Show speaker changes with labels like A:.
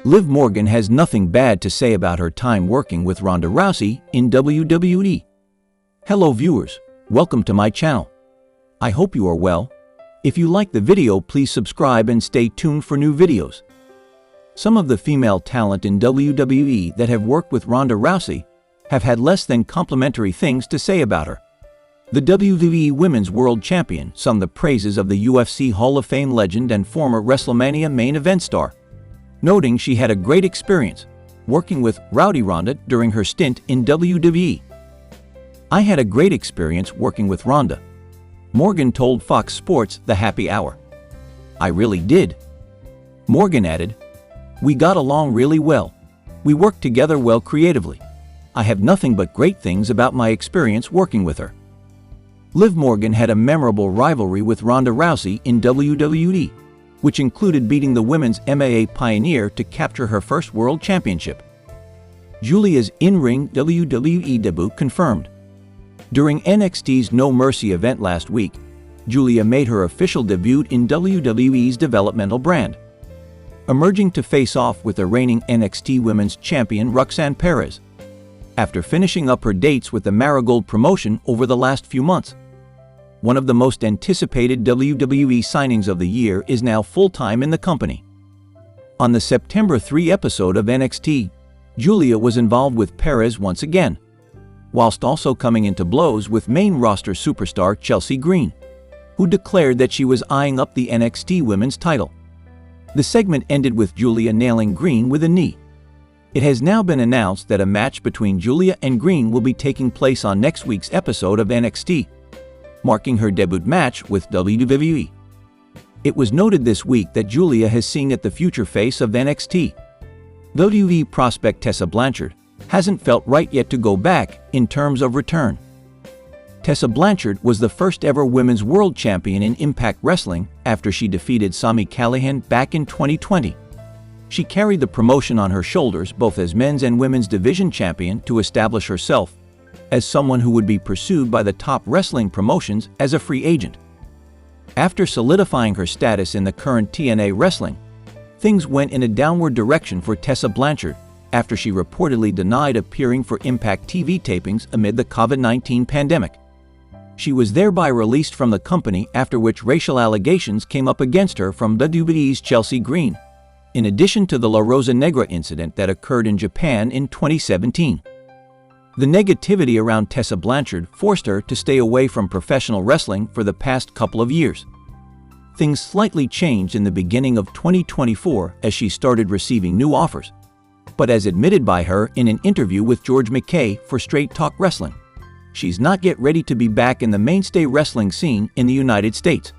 A: Liv Morgan has nothing bad to say about her time working with Ronda Rousey in WWE. Hello viewers, welcome to my channel. I hope you are well. If you like the video, please subscribe and stay tuned for new videos. Some of the female talent in WWE that have worked with Ronda Rousey have had less than complimentary things to say about her. The WWE Women's World Champion sung the praises of the UFC Hall of Fame legend and former WrestleMania main event star, noting she had a great experience working with Rowdy Ronda during her stint in WWE. "I had a great experience working with Ronda," Morgan told Fox Sports The Happy Hour. "I really did." Morgan added, "We got along really well. We worked together well creatively. I have nothing but great things about my experience working with her." Liv Morgan had a memorable rivalry with Ronda Rousey in WWE, which included beating the women's MMA pioneer to capture her first world championship. Giulia's in-ring WWE debut confirmed. During NXT's No Mercy event last week, Giulia made her official debut in WWE's developmental brand, emerging to face off with the reigning NXT Women's Champion Roxanne Perez, after finishing up her dates with the Marigold promotion over the last few months. One of the most anticipated WWE signings of the year is now full-time in the company. On the September 3 episode of NXT, Giulia was involved with Perez once again, whilst also coming into blows with main roster superstar Chelsea Green, who declared that she was eyeing up the NXT Women's title. The segment ended with Giulia nailing Green with a knee. It has now been announced that a match between Giulia and Green will be taking place on next week's episode of NXT, marking her debut match with WWE. It was noted this week that Giulia has seen that the future face of NXT, WWE prospect Tessa Blanchard, hasn't felt right yet to go back in terms of return. Tessa Blanchard was the first ever women's world champion in Impact Wrestling after she defeated Sami Callihan back in 2020. She carried the promotion on her shoulders both as men's and women's division champion to establish herself as someone who would be pursued by the top wrestling promotions as a free agent. After solidifying her status in the current TNA Wrestling, things went in a downward direction for Tessa Blanchard after she reportedly denied appearing for Impact TV tapings amid the COVID-19 pandemic. She was thereby released from the company, after which racial allegations came up against her from WWE's Chelsea Green, in addition to the La Rosa Negra incident that occurred in Japan in 2017. The negativity around Tessa Blanchard forced her to stay away from professional wrestling for the past couple of years. Things slightly changed in the beginning of 2024 as she started receiving new offers, but as admitted by her in an interview with George McKay for Straight Talk Wrestling, she's not yet ready to be back in the mainstay wrestling scene in the United States.